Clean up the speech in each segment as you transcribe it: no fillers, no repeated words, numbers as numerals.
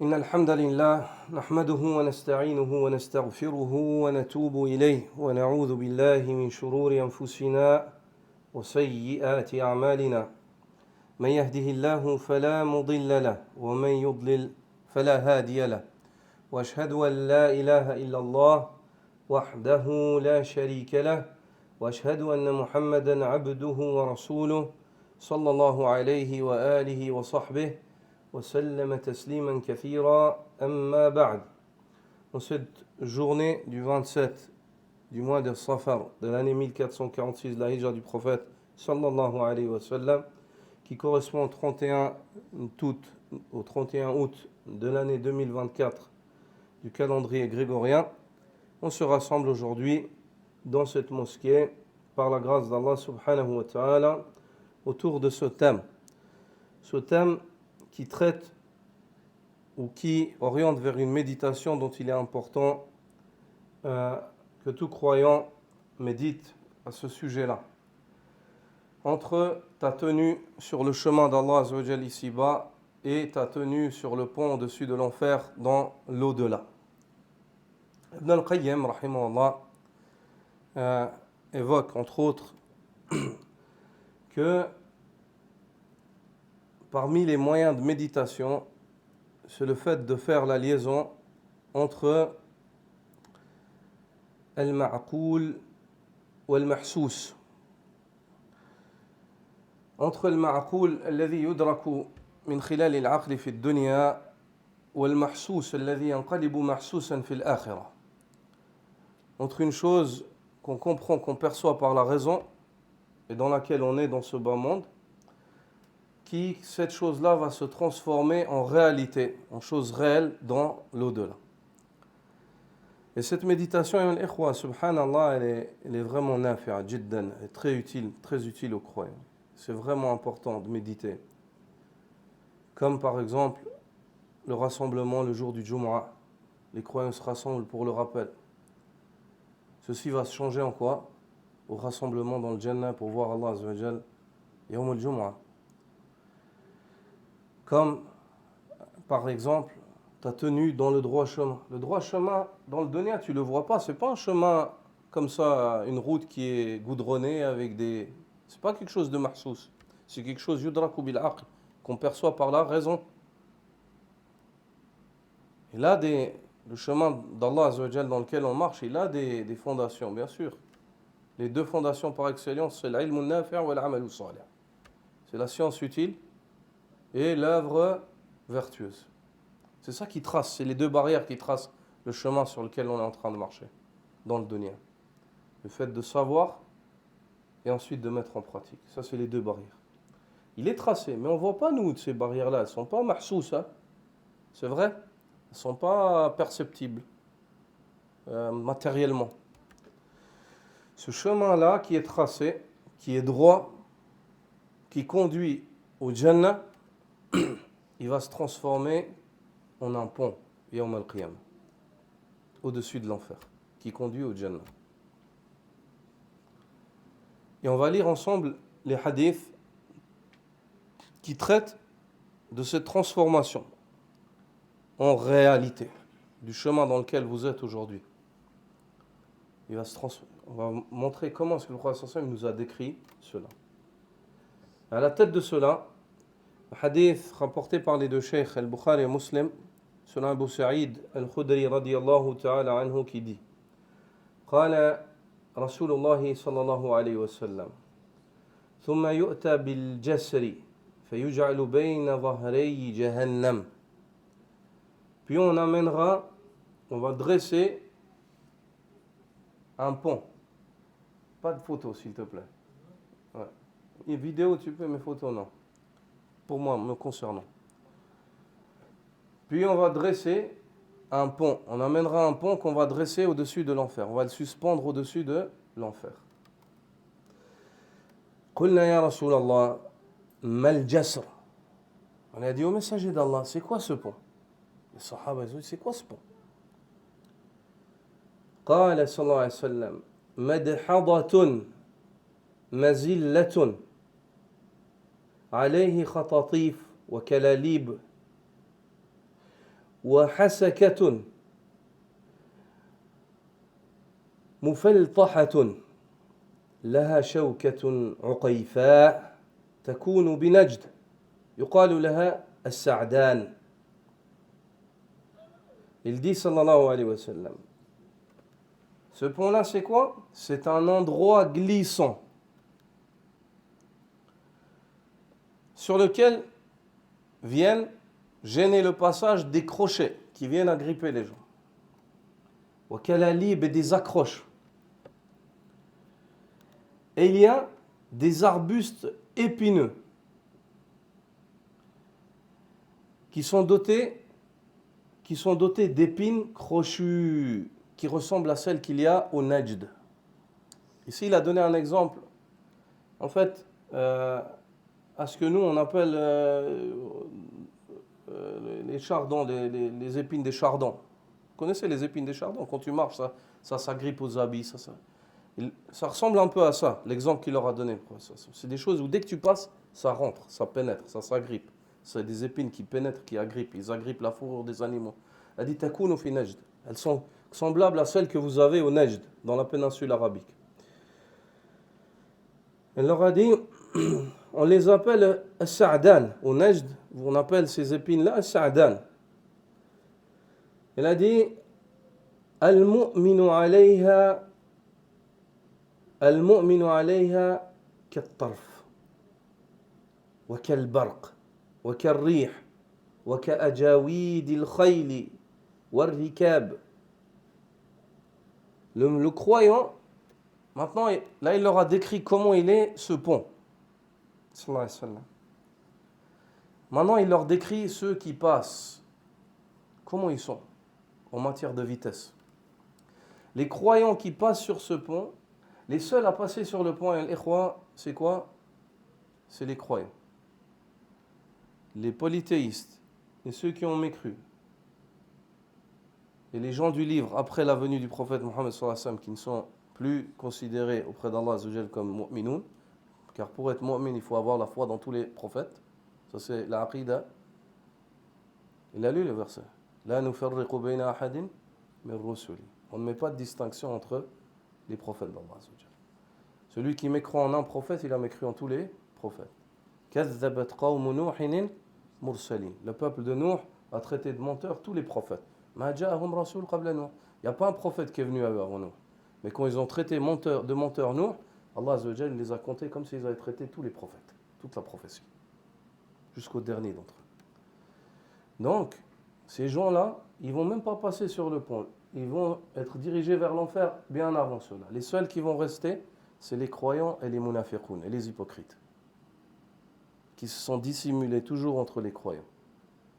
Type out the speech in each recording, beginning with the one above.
إن الحمد لله نحمده ونستعينه ونستغفره ونتوب إليه ونعوذ بالله من شرور أنفسنا وسيئات أعمالنا من يهده الله فلا مضل له ومن يضلل فلا هادي له وأشهد أن لا إله إلا الله وحده لا شريك له وأشهد أن محمدا عبده ورسوله صلى الله عليه وآله وصحبه وسلم تسليما كثيرا أما بعد. En cette journée du 27 du mois de Safar de l'année 1446 de la Hijra du prophète sallallahu alayhi wa sallam, qui correspond au 31 août de l'année 2024 du calendrier grégorien, on se rassemble aujourd'hui dans cette mosquée par la grâce d'Allah subhanahu wa ta'ala autour de ce thème qui traite ou qui oriente vers une méditation dont il est important que tout croyant médite à ce sujet-là. Entre ta tenue sur le chemin d'Allah Azza wa Jal ici-bas et ta tenue sur le pont au-dessus de l'enfer dans l'au-delà. Ibn al-Qayyim, rahimahullah, évoque entre autres que parmi les moyens de méditation, c'est le fait de faire la liaison entre al-ma'qoul ou al-mahsous. Entre al-ma'qoul الذي يدرك من خلال العقل في الدنيا والمحسوس الذي ينقلب محسوسا في الآخرة. Entre une chose qu'on comprend, qu'on perçoit par la raison et dans laquelle on est dans ce bas monde, qui, cette chose-là, va se transformer en réalité, en chose réelle dans l'au-delà. Et cette méditation, subhanallah, elle est vraiment nafi'a, jiddan, et très utile aux croyants. C'est vraiment important de méditer. Comme par exemple, le rassemblement le jour du Jumu'ah. Les croyants se rassemblent pour le rappel. Ceci va se changer en quoi? Au rassemblement dans le Jannah pour voir Allah Azza wa Jal, Yawm al-Jumu'ah. Comme, par exemple, ta tenue dans le droit chemin. Le droit chemin, dans le dunya, tu ne le vois pas. Ce n'est pas un chemin comme ça, une route qui est goudronnée avec des... Ce n'est pas quelque chose de mahsous. C'est quelque chose yudraku bil aql, qu'on perçoit par la raison. Et là, le chemin d'Allah Azza wa Jal dans lequel on marche, il a des fondations, bien sûr. Les deux fondations par excellence, c'est l'ilm al-nafi' wa al-amal al-salih. C'est la science utile et l'œuvre vertueuse. C'est ça qui trace, c'est les deux barrières qui tracent le chemin sur lequel on est en train de marcher, dans le dunya. Le fait de savoir et ensuite de mettre en pratique. Ça, c'est les deux barrières. Il est tracé, mais on ne voit pas, nous, de ces barrières-là. Elles ne sont pas mahsous, hein. C'est vrai. Elles ne sont pas perceptibles matériellement. Ce chemin-là qui est tracé, qui est droit, qui conduit au Jannah, il va se transformer en un pont, Yawm al-Qiyamah, au-dessus de l'enfer, qui conduit au Jannah. Et on va lire ensemble les hadiths qui traitent de cette transformation en réalité du chemin dans lequel vous êtes aujourd'hui. On va montrer comment est-ce que le prophète sallallahu alayhi wa sallam nous a décrit cela. À la tête de cela, le hadith rapporté par les deux cheikhs al-Bukhari et Muslim, selon Abu Sa'id al-Khudri radiyallahu ta'ala anhu qui dit: قال رسول الله صلى الله عليه وسلم ثم يؤتى بالجسر فيجعل بين ظهري جهنم. Puis on va dresser un pont. Pas de photos s'il te plaît. Ouais. Et vidéo tu peux, mais photos non. Pour moi, me concernant. Puis on va dresser un pont. On amènera un pont qu'on va dresser au-dessus de l'enfer. On va le suspendre au-dessus de l'enfer. قلنا يا رسول الله ما الجسر. On a dit au messager d'Allah, c'est quoi ce pont? Les sahaba ils ont dit, c'est quoi ce pont? قال صلى الله عليه وسلم مدحضة مزلة عليه خطاطيف وكلاليب وحسكة مفلطحة لها شوكة عقيفاء تكون بنجد يقال لها السعدان. Il dit sallallahu alayhi wa sallam, ce pont-là c'est quoi? C'est un endroit glissant sur lequel viennent gêner le passage des crochets qui viennent agripper les gens. وكلاليب et des accroches. Et il y a des arbustes épineux qui sont dotés d'épines crochues qui ressemblent à celles qu'il y a au Najd. Ici, il a donné un exemple, en fait, à ce que nous, on appelle les chardons, les épines des chardons. Vous connaissez les épines des chardons? Quand tu marches, ça s'agrippe aux habits, ça ressemble un peu à ça, l'exemple qu'il leur a donné. C'est des choses où dès que tu passes, ça rentre, ça pénètre, ça s'agrippe. C'est des épines qui pénètrent, qui agrippent. Ils agrippent la fourrure des animaux. Elle dit Takounu fi Najd. Elles sont semblables à celles que vous avez au Najd, dans la péninsule arabique. Elle leur a dit on les appelle As-Sa'dan. Au Najd, on appelle ces épines-là As-Sa'dan. Elle a dit Al-mu'minu alayha كالطرف وكالبرق وكالريح وكأجاويد الخيل والركاب. Le croyant, maintenant, là il leur a décrit comment il est ce pont. Maintenant il leur décrit ceux qui passent, comment ils sont en matière de vitesse. Les croyants qui passent sur ce pont, les seuls à passer sur le pont, c'est quoi? C'est les croyants. Les polythéistes et ceux qui ont mécru. Et les gens du livre, après la venue du prophète Mohammed sallallahu alayhi wa sallam, qui ne sont plus considérés auprès d'Allah azza wa jal comme mu'minoun, car pour être mu'min, il faut avoir la foi dans tous les prophètes. Ça c'est la aqida. Il a lu le verset. La nufarriqu bayna ahadin min rusuli. On ne met pas de distinction entre les prophètes d'Allah azza wa jal. Celui qui mécroit en un prophète, il a mécru en tous les prophètes. Kazzabat qawmu Nuhin mursalin. Le peuple de Nuh a traité de menteurs tous les prophètes. Ma ja'ahum rasul qabla Nuh. Il n'y a pas un prophète qui est venu avant Nuh. Mais quand ils ont traité de menteurs Nuh, Allah azza wa jal les a comptés comme s'ils avaient traité tous les prophètes, toute la prophétie, jusqu'au dernier d'entre eux. Donc, ces gens-là, ils ne vont même pas passer sur le pont. Ils vont être dirigés vers l'enfer bien avant cela. Les seuls qui vont rester, c'est les croyants et les munafiqoun, et les hypocrites, qui se sont dissimulés toujours entre les croyants.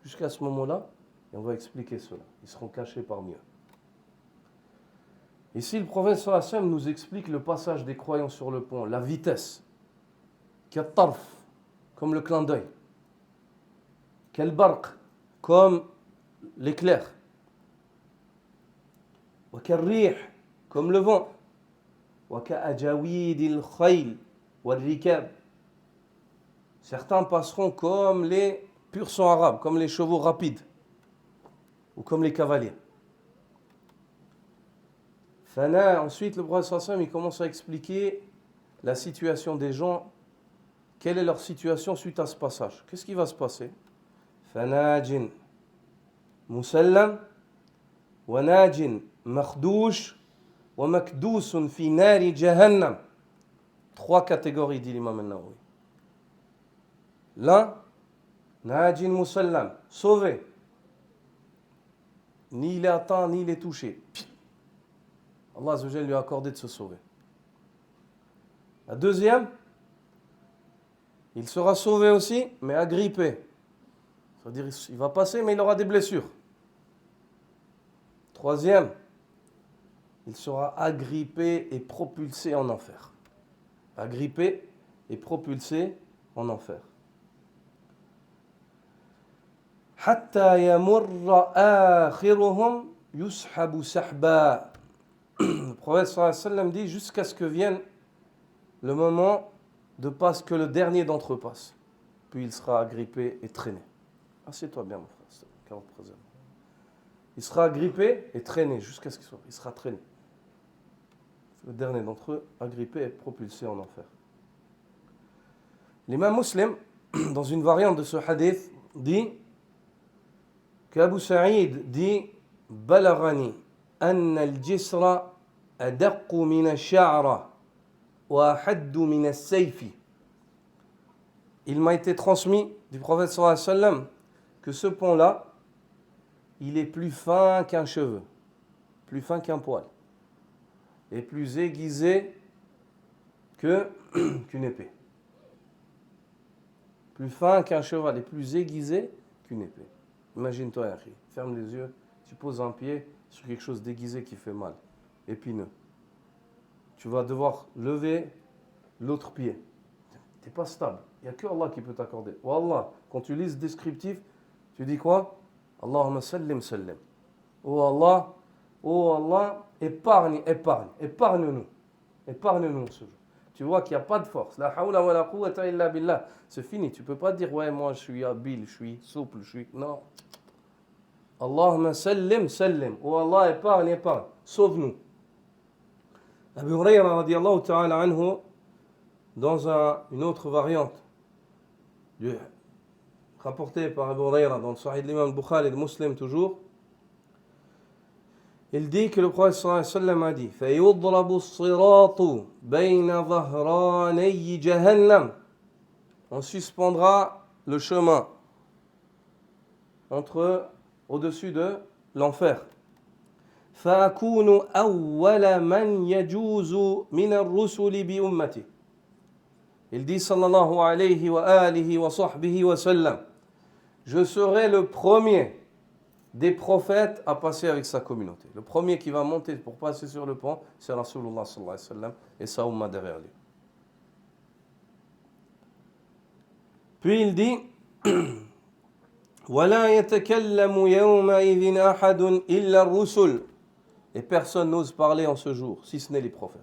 Jusqu'à ce moment-là, et on va expliquer cela, ils seront cachés parmi eux. Ici, le prophète sallallahu alayhi wa sallam nous explique le passage des croyants sur le pont, la vitesse, Kattarf, comme le clin d'œil, Kalbarq, comme l'éclair, Wakarrih, comme le vent, وكأجاويد الخيل والركاب. Certains passeront comme les pur sang arabes, comme les chevaux rapides, ou comme les cavaliers. Fana, ensuite le prophète sallallahu alayhi wa sallam, il commence à expliquer la situation des gens, quelle est leur situation suite à ce passage. Qu'est-ce qui va se passer? Fanajin musallam wa najin makhdouch wa makdousun fi nari jahannam. Trois catégories, dit l'imam an-Nawawi. L'un, najin musallam, sauvé. Ni il est atteint, ni il est touché. Allah azza wa jalla lui a accordé de se sauver. La deuxième, il sera sauvé aussi, mais agrippé. C'est-à-dire il va passer, mais il aura des blessures. Troisième, il sera agrippé et propulsé en enfer. Agrippé et propulsé en enfer. Hatta yamurra akhiruhum yushabu sahba. Le prophète sallallahu alayhi wa sallam dit jusqu'à ce que vienne le moment de passe que le dernier d'entre eux passe. Puis il sera agrippé et traîné. Assieds-toi bien, mon frère. il sera agrippé et traîné jusqu'à ce qu'il soit. Il sera traîné. Le dernier d'entre eux, agrippé et propulsé en enfer. L'imam Muslim, dans une variante de ce hadith, dit qu'Abu Sa'id dit Balaghani anna al-jisra adaqqu min ash-sha'ra wa ahaddu min as-sayfi. Il m'a été transmis du prophète sallallahu alayhi wa sallam que ce pont-là, il est plus fin qu'un cheveu, plus fin qu'un poil, et plus aiguisé qu'une épée. Plus fin qu'un cheval et plus aiguisé qu'une épée. Imagine-toi, Yahri, ferme les yeux, tu poses un pied sur quelque chose d'aiguisé qui fait mal, épineux. Tu vas devoir lever l'autre pied. Tu n'es pas stable. Il n'y a que Allah qui peut t'accorder. Wallah, quand tu lis ce descriptif, tu dis quoi? Allahumma sallim sallim. Oh Allah, épargne-nous. Épargne-nous ce jour. Tu vois qu'il n'y a pas de force. La hawla wa la quwwata illa billah. C'est fini. Tu ne peux pas dire, ouais, moi je suis habile, je suis souple, je suis. Non. Allahumma sallim sallim. Oh Allah, épargne. Sauve-nous. Abu Hurayra radiyallahu ta'ala anhu, dans une autre variante, rapportée par Abu Hurayra dans le Sahih de l'imam Bukhari et de Muslim toujours, il dit que le prophète sallallahu alayhi wa sallam a dit فَيُضْرَبُ الصِّرَاطُ بَيْنَ ظَهْرَانَيِّ جَهَنَّمَ. On suspendra le chemin au-dessus de l'enfer. فَأَكُونُ أَوَّلَ مَنْ يَجُوزُ مِنَ الرُّسُلِ بِأُمَّتِهِ. Il dit sallallahu alayhi wa alihi wa sahbihi wa sallam, je serai le premier des prophètes à passer avec sa communauté. Le premier qui va monter pour passer sur le pont, c'est Rasulullah sallallahu alayhi wa sallam et sa umma derrière lui. Puis il dit وَلَا يَتَكَلَّمُ يَوْمَئِذٍ أَحَدٌ إِلَّا الرُّسُلُ. Et personne n'ose parler en ce jour, si ce n'est les prophètes.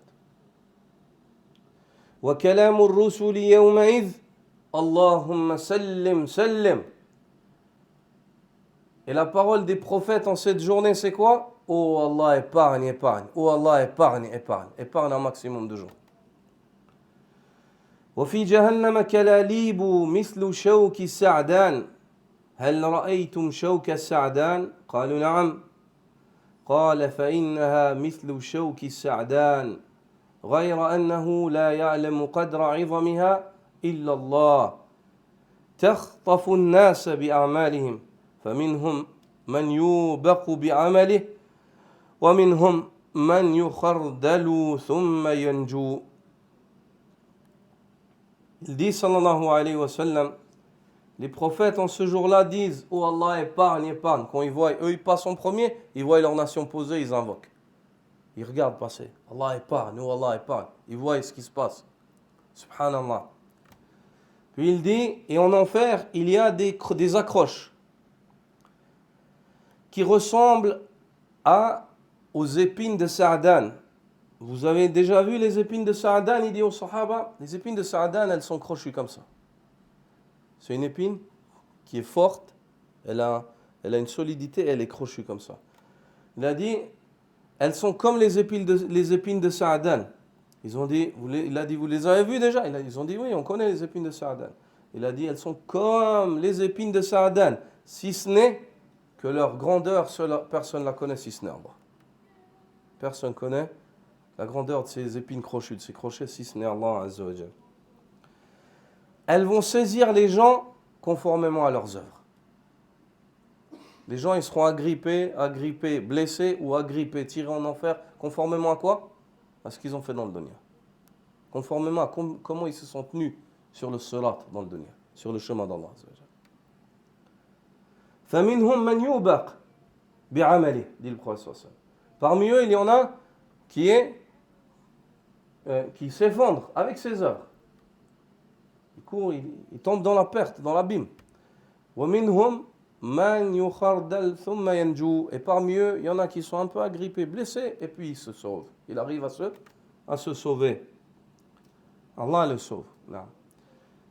وَكَلَامُ الرُّسُلِ يَوْمَئِذٍ اللَّهُمَّ سَلِّمْ سَلِّمْ. Et la parole des prophètes en cette journée, c'est quoi? Oh Allah, épargne. Oh Allah, épargne. Épargne un maximum de gens. وفي جهنم كلاليب مثل شوك السعدان هل رأيتم شوك السعدان؟ قالوا نعم. قال فإنها مثل شوك السعدان غير أنه لا يعلم قدر عظمها إلا الله تخطف الناس بأعمالهم فمنهم من يوبق بعمله ومنهم من يخردل ثم ينجو. Il dit sallallahu alayhi wa sallam, les prophètes en ce jour-là disent oh Allah, épargne. Quand ils voient, eux ils passent en premier, ils voient leur nation posée, ils invoquent. Ils regardent passer. Allah épargne, oh Allah épargne. Ils voient ce qui se passe. Subhanallah. Puis il dit, et en enfer, il y a des accroches qui ressemblent aux épines de Sa'dan. Vous avez déjà vu les épines de Sa'dan? Il dit aux Sahaba, les épines de Sa'dan, elles sont crochues comme ça. C'est une épine qui est forte, elle a une solidité, elle est crochue comme ça. Il a dit, elles sont comme les épines de Sa'dan. Il a dit, vous les avez vues déjà? Ils ont dit, oui, on connaît les épines de Sa'dan. Il a dit, elles sont comme les épines de Sa'dan, si ce n'est que leur grandeur, personne ne la connaît si ce n'est Allah. Personne ne connaît la grandeur de ces épines crochues, de ces crochets, si ce n'est Allah Azza wa Jal. Elles vont saisir les gens conformément à leurs œuvres. Les gens, ils seront agrippés, blessés ou agrippés, tirés en enfer, conformément à quoi? À ce qu'ils ont fait dans le dunya. Conformément à comment ils se sont tenus sur le sirat dans le dunya, sur le chemin d'Allah. فَمِنْهُمْ مَنْ يُوبَقْ بِعَمَلِهِ, dit le prophète sallallahu alayhi wa sallam. Parmi eux, il y en a qui s'effondrent avec ses œuvres. Il court, il tombe dans la perte, dans l'abîme. وَمِنْهُمْ مَنْ يُخَرْدَلْ ثُمَّ يَنْجُو. Et parmi eux, il y en a qui sont un peu agrippés, blessés, et puis ils se sauvent. Il arrive à se sauver. Allah le sauve.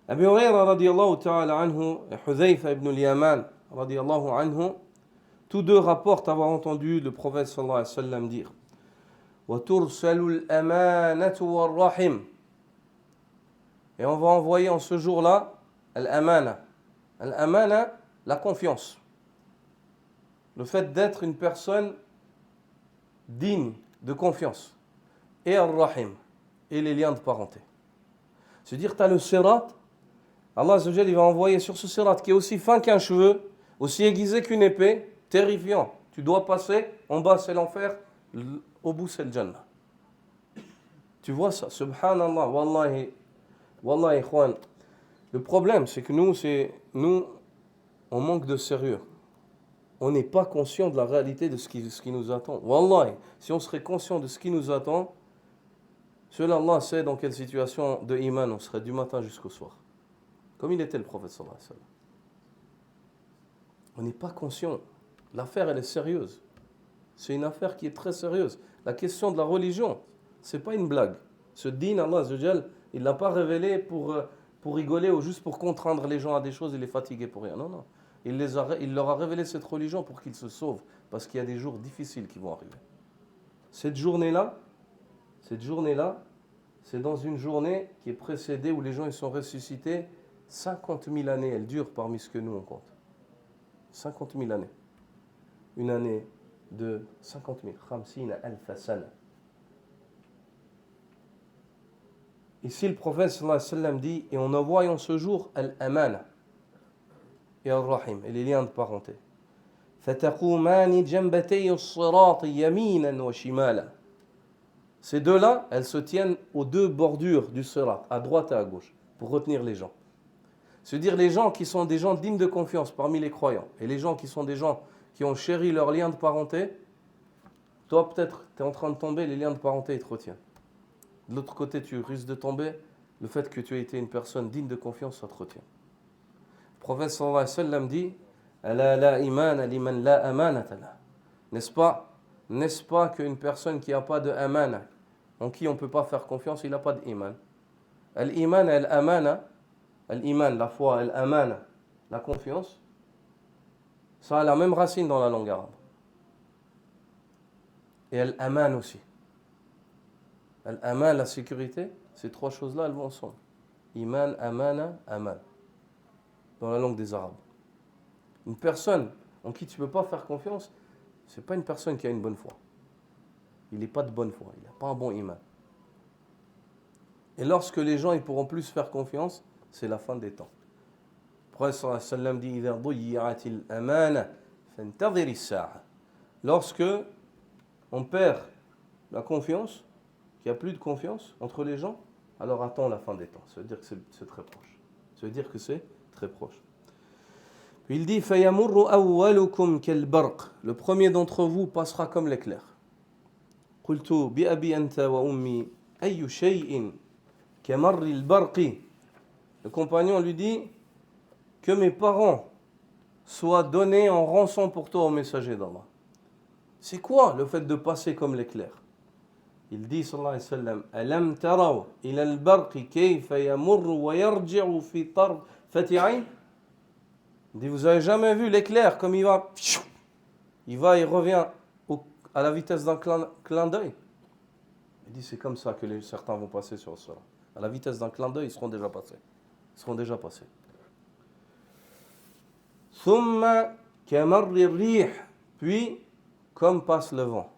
Abu Hurayra radiyallahu ta'ala anhu et Hudhayfa ibn al-Yaman radiyallahu anhu, Tous deux rapportent avoir entendu le prophète sallallahu alayhi wa sallam dire وَتُرْسَلُ الْأَمَانَةُ وَالرَّحِمُ. Et on va envoyer en ce jour-là al-amana. Al-amana, la confiance. Le fait d'être une personne digne de confiance. Et al-rahim, et les liens de parenté. C'est-à-dire, tu as le sirat, Allah Azza wa Jalla, il va envoyer sur ce sirat qui est aussi fin qu'un cheveu, aussi aiguisé qu'une épée, terrifiant. Tu dois passer, en bas c'est l'enfer, au bout c'est le Jannah. Tu vois ça, subhanallah, wallahi, wallahi, ikhwan. Le problème, c'est que nous, on manque de sérieux. On n'est pas conscient de la réalité de ce qui nous attend. Wallahi, si on serait conscient de ce qui nous attend, seul Allah sait dans quelle situation de iman on serait du matin jusqu'au soir. Comme il était le prophète sallallahu alayhi wa sallam. On n'est pas conscient. L'affaire, elle est sérieuse. C'est une affaire qui est très sérieuse. La question de la religion, c'est pas une blague. Ce din, Allah Azza wa Jal, il ne l'a pas révélé pour rigoler ou juste pour contraindre les gens à des choses et les fatiguer pour rien. Non, non. Il leur a révélé cette religion pour qu'ils se sauvent. Parce qu'il y a des jours difficiles qui vont arriver. Cette journée-là, c'est dans une journée qui est précédée où les gens ils sont ressuscités 50 000 années. Elle dure parmi ce que nous on compte. 50 000 années. Une année de 50 000. 50 alf sana. Ici, le prophète sallallahu alayhi wa sallam dit, et on envoie en ce jour al-amana et al-rahim, et les liens de parenté. فَتَقُومَانِ جَنْبَتَيِ الصِّرَاطِ يَمِينًا وَشِمَالًا. Ces deux-là, elles se tiennent aux deux bordures du sirat, à droite et à gauche, pour retenir les gens. C'est-à-dire les gens qui sont des gens dignes de confiance parmi les croyants, et les gens qui sont des gens qui ont chéri leurs liens de parenté, toi peut-être, tu es en train de tomber, les liens de parenté, ils te retiennent. De l'autre côté, tu risques de tomber, le fait que tu aies été une personne digne de confiance, ça te retient. Le prophète sallallahu alayhi wa sallam dit Ala la imana liman la amanata la. N'est-ce pas qu'une personne qui n'a pas de amana, en qui on ne peut pas faire confiance, il n'a pas d'iman. Al-iman et al-amana, al-iman, la foi, al-amana, la confiance, ça a la même racine dans la langue arabe. Et al-aman aussi. Al-aman, la sécurité, ces trois choses-là, elles vont ensemble. Iman, amana, aman. Dans la langue des Arabes. Une personne en qui tu ne peux pas faire confiance, ce n'est pas une personne qui a une bonne foi. Il n'est pas de bonne foi, il n'a pas un bon iman. Et lorsque les gens ne pourront plus faire confiance, c'est la fin des temps. Le prophète sallallahu alayhi wa sallam dit إِذَا ضُيِّعَتِ الْأَمَانَةُ فَانْتَظِرِ السَّاعَةَ. Lorsque on perd la confiance, qu'il n'y a plus de confiance entre les gens, alors attends la fin des temps. Ça veut dire que c'est très proche. Ça veut dire que c'est très proche. Puis il dit فَيَمُرُّ أَوَّلُكُمْ كَالْبَرْقِ. Le premier d'entre vous passera comme l'éclair. قُلْتُ بِأَبِي أَنْتَ وَأُمِّي أَيُّ شَيْءٍ كَمَرِّ الْبَرْقِ. Le compagnon lui dit que mes parents soient donnés en rançon pour toi au messager d'Allah. C'est quoi le fait de passer comme l'éclair? Il dit sallallahu alayhi wa sallam أَلَمْ تَرَوْا إِلَى الْبَرْقِ كَيْفَ يَمُرُّ وَيَرْجِعُ فِي طَرْفَةِ عَيْنٍ. Il dit, vous n'avez jamais vu l'éclair comme il revient à la vitesse d'un clin d'œil. Il dit, c'est comme ça que certains vont passer sur cela. À la vitesse d'un clin d'œil, ils seront déjà passés. ثُمَّ كَمَرِّ الرِّيحِ. Puis, comme passe le vent,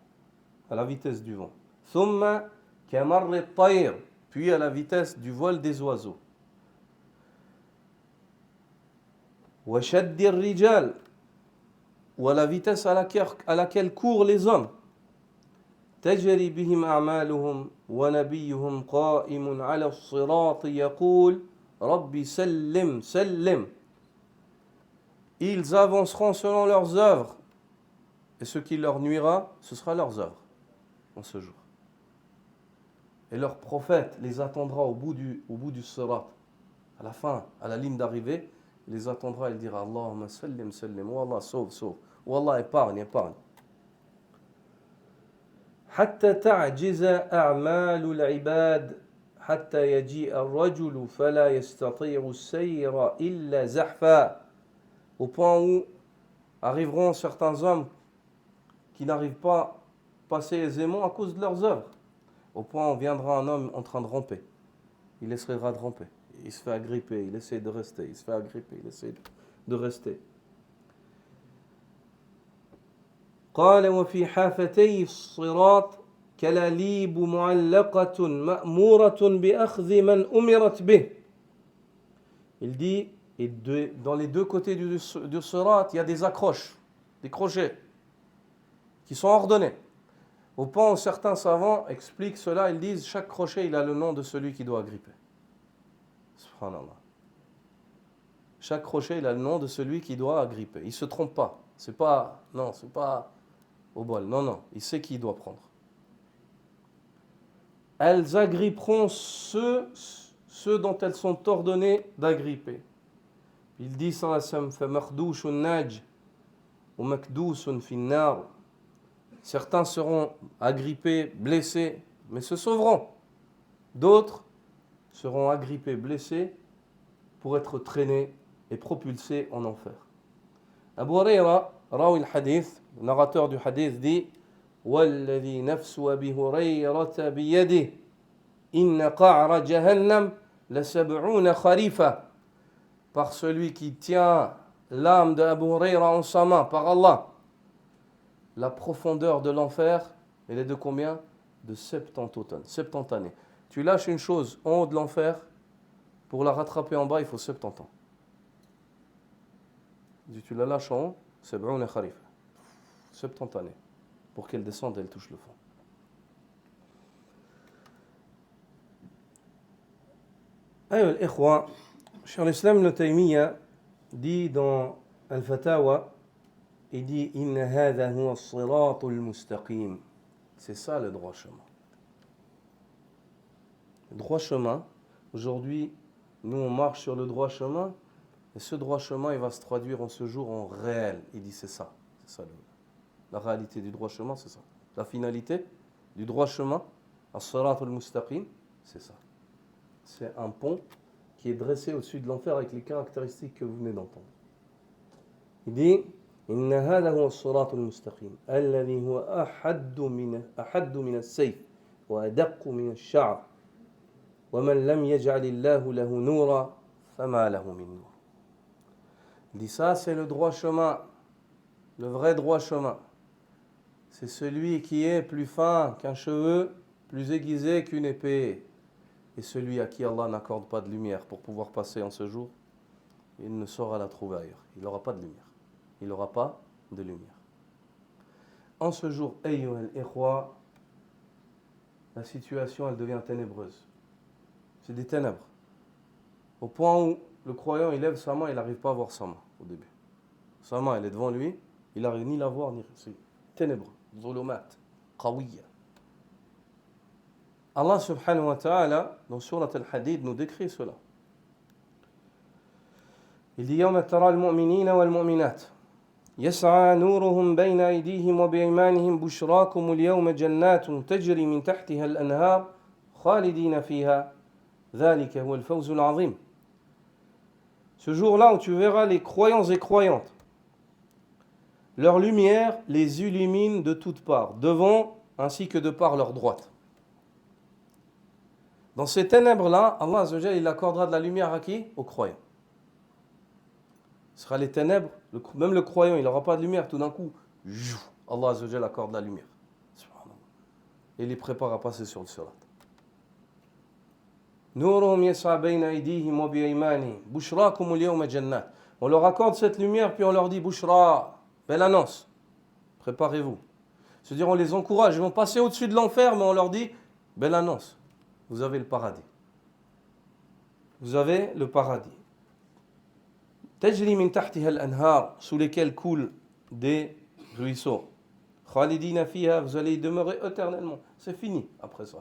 à la vitesse du vent. ثُمَّ كَمَرِّ الطَّيْرِ. Puis à la vitesse du vol des oiseaux. وَشَدِّ الرِّجَالِ. Ou à la vitesse à laquelle courent les hommes. تجري بهم أعمالهم ونبيهم قائم على الصراط يقول رب سلم سلم. Ils avanceront selon leurs œuvres et ce qui leur nuira, ce sera leurs œuvres en ce jour. Et leur prophète les attendra au bout du sirat, à la fin, à la ligne d'arrivée, il les attendra et il dira Allahumma sallim sallim, oh Allah sauve, oh Allah épargne. حتى تعجز أعمال العباد حتى يجيء الرجل فلا يستطيع السير إلا زحفا. Au point où arriveront certains hommes qui n'arrivent pas à passer aisément à cause de leurs œuvres. Au point où viendra un homme en train de ramper. Il essaiera de ramper. Il se fait agripper, il essaie de rester. Il se fait agripper, il essaie de rester. قال وفي حافتي الصراط كلاليب معلقة مأمورة بأخذ من أمرت به. Il dit, dans les deux côtés du sirat, il y a des accroches, des crochets, qui sont ordonnés. Au point où certains savants expliquent cela, ils disent, chaque crochet, il a le nom de celui qui doit agripper. Subhanallah. Chaque crochet, il a le nom de celui qui doit agripper. Il ne se trompe pas. C'est pas au bol. Non, il sait qui il doit prendre. Elles agripperont ceux dont elles sont ordonnées d'agripper. Il dit sallallahu alayhi wa sallam, فَمَخْدُوشٌ نَاجٍ وَمَكْدُوسٌ فِي النَّارِ. Certains seront agrippés, blessés, mais se sauveront. D'autres seront agrippés, blessés, pour être traînés et propulsés en enfer. Abu Huraira, rawi al-hadith, narrateur du hadith, dit وَالَّذِي نَفْسُ أَبِي هُرَيْرَةَ بِيَدِهِ إِنَّ قَعْرَ جَهَنَّمَ لَسَبْعُونَ خَرِيفًا. Par celui qui tient l'âme d'Abu Huraira en sa main, par Allah, la profondeur de l'enfer, elle est de combien? De 70 années. Tu lâches une chose en haut de l'enfer, pour la rattraper en bas, il faut 70 ans. Tu la lâches en haut, 70 kharifa. 70 années. Pour qu'elle descende et elle touche le fond. Aïe al-Ikhwa, Cheikh al-Islam Ibn Taymiyyah dit dans Al-Fatawa, il dit Inna hadha huwa as-siratul mustaqim. C'est ça le droit chemin. Le droit chemin, aujourd'hui, nous on marche sur le droit chemin, et ce droit chemin, il va se traduire en ce jour en réel. Il dit c'est ça la réalité du droit chemin, c'est ça. La finalité du droit chemin, as-siratul mustaqim, c'est ça. C'est un pont qui est dressé au-dessus de l'enfer avec les caractéristiques que vous venez d'entendre. Il dit إن هذا هو الصراط المستقيم الذي هو أحد من السيف وأدق من الشعر ومن لم يجعل الله له نورا فما له من نور. Il dit ça, c'est le droit chemin, le vrai droit chemin. C'est celui qui est plus fin qu'un cheveu, plus aiguisé qu'une épée. Et celui à qui Allah n'accorde pas de lumière pour pouvoir passer en ce jour, il ne saura la trouver ailleurs. Il n'aura pas de lumière. Il n'aura pas de lumière. En ce jour, ayyuha al-ikhwa, la situation, elle devient ténébreuse. C'est des ténèbres. Au point où le croyant, il lève sa main, il n'arrive pas à voir sa main au début. Sa main, elle est devant lui, il n'arrive ni la voir, ni... C'est ténébreux. Zulumat, qawiyya. Allah subhanahu wa ta'ala, dans Surat al-Hadid, nous décrit cela. Il dit يوم ترى المؤمنين والمؤمنات يسعى نورهم بين أيديهم وبأيمانهم بشراكم اليوم جنات تجري من تحتها الأنهار خالدين فيها ذلك هو الفوز العظيم. Ce jour-là où tu verras les croyants et croyantes, leur lumière les illumine de toutes parts, devant ainsi que de par leur droite. Dans ces ténèbres-là, Allah Azza wa Jalla, il accordera de la lumière à qui? Aux croyants. Ce sera les ténèbres, même le croyant, il n'aura pas de lumière, tout d'un coup, Allah Azza wa Jalla accorde de la lumière. Et il les prépare à passer sur le sirat. Nuruhum yas'a bayna aydihim wa biaymanihim bushrakum al-yawma jannat. On leur accorde cette lumière puis on leur dit bushra, belle annonce. Préparez-vous. C'est-à-dire on les encourage, ils vont passer au-dessus de l'enfer mais on leur dit belle annonce. Vous avez le paradis. Vous avez le paradis. Tajri min tahtiha al-anhar, sous lesquels coulent des ruisseaux. Khalidina fiha, vous allez y demeurer éternellement. C'est fini après ça.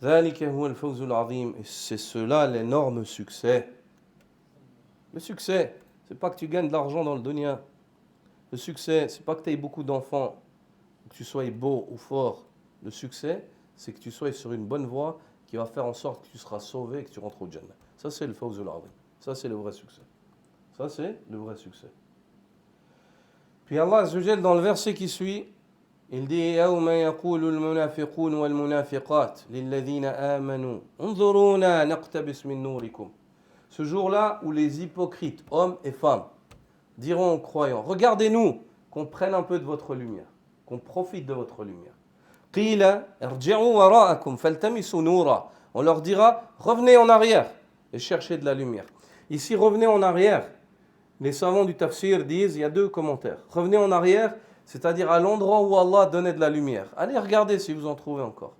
ذلك هو الفوز العظيم. Et c'est cela l'énorme succès. Le succès, c'est pas que tu gagnes de l'argent dans le dunya. Le succès, c'est pas que tu aies beaucoup d'enfants, que tu sois beau ou fort. Le succès, c'est que tu sois sur une bonne voie qui va faire en sorte que tu seras sauvé et que tu rentres au Jannah. Ça, c'est le fawz al-azim. Ça, c'est le vrai succès. Ça, c'est le vrai succès. Puis Allah Azza wa Jal, dans le verset qui suit, il dit يوم يقول المنافقون والمنافقات للذين آمنوا انظرونا نقتبس من نوركم. Ce jour-là où les hypocrites, hommes et femmes, diront aux croyants, regardez-nous, qu'on prenne un peu de votre lumière, qu'on profite de votre lumière. قيل ارجعوا وراءكم فالتمسوا نورا. On leur dira, revenez en arrière et cherchez de la lumière. Ici, revenez en arrière. Les savants du tafsir disent, il y a deux commentaires. Revenez en arrière, c'est-à-dire à l'endroit où Allah donnait de la lumière. Allez regarder si vous en trouvez encore.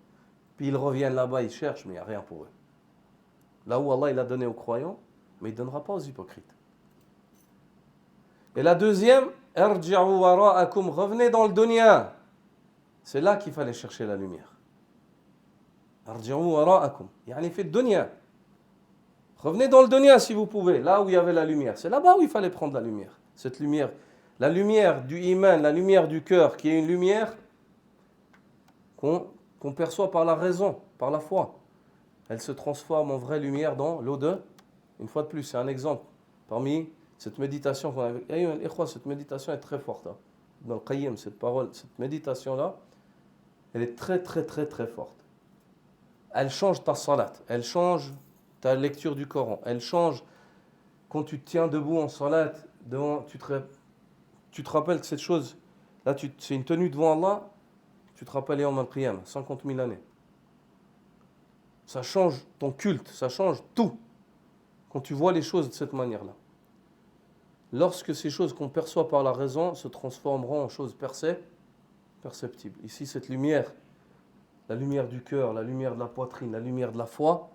Puis ils reviennent là-bas, ils cherchent, mais il n'y a rien pour eux. Là où Allah il a donné aux croyants, mais il ne donnera pas aux hypocrites. Et la deuxième, Arji'u wara'akum, revenez dans le dunya. C'est là qu'il fallait chercher la lumière. Arji'u wara'akum, yani fi dunya. Revenez dans le dunya si vous pouvez, là où il y avait la lumière. C'est là-bas où il fallait prendre la lumière. Cette lumière, la lumière du iman, la lumière du cœur, qui est une lumière qu'on perçoit par la raison, par la foi. Elle se transforme en vraie lumière dans l'eau de. Une fois de plus, c'est un exemple. Parmi cette méditation qu'on avait. Cette méditation est très forte. Hein. Dans le Qayyim, cette parole, cette méditation-là, elle est très, très, très, très forte. Elle change ta salat, elle change ta lecture du Coran, elle change quand tu te tiens debout en salat, tu te rappelles que cette chose, là, c'est une tenue devant Allah, tu te rappelles Yawm al-Qiyam, 50 000 années. Ça change ton culte, ça change tout. Quand tu vois les choses de cette manière-là. Lorsque ces choses qu'on perçoit par la raison se transformeront en choses perceptibles. Ici, cette lumière, la lumière du cœur, la lumière de la poitrine, la lumière de la foi,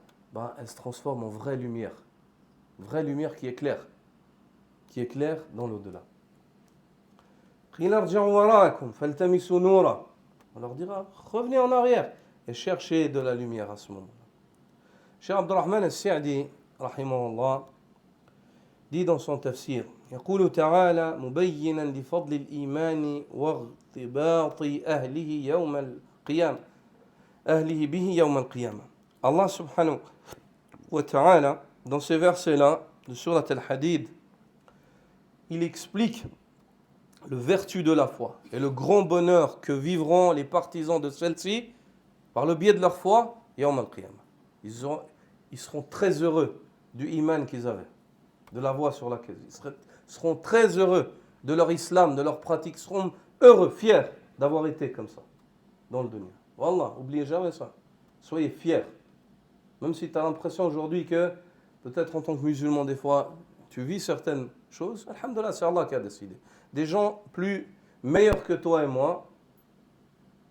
elle se transforme en vraie lumière qui est claire dans l'au-delà. On leur dira, revenez en arrière et cherchez de la lumière à ce moment-là. Cheikh Abdurrahman al-Sa'di, rahimahullah, dit dans son tafsir, يقول تعالى مبينا لفضل الإيمان وارتباط أهله يوم القيامة أهله به يوم القيامة. Allah subhanahu wa ta'ala, dans ces versets-là, de Surat al-Hadid, il explique le vertu de la foi et le grand bonheur que vivront les partisans de celle-ci par le biais de leur foi, yawm al-qiyamah. Ils seront très heureux du iman qu'ils avaient, de la voie sur laquelle ils seront très heureux de leur islam, de leur pratique, ils seront heureux, fiers d'avoir été comme ça dans le dunya. Wallah, n'oubliez jamais ça. Soyez fiers. Même si tu as l'impression aujourd'hui que, peut-être en tant que musulman, des fois, tu vis certaines choses, alhamdoulilah, c'est Allah qui a décidé. Des gens plus meilleurs que toi et moi,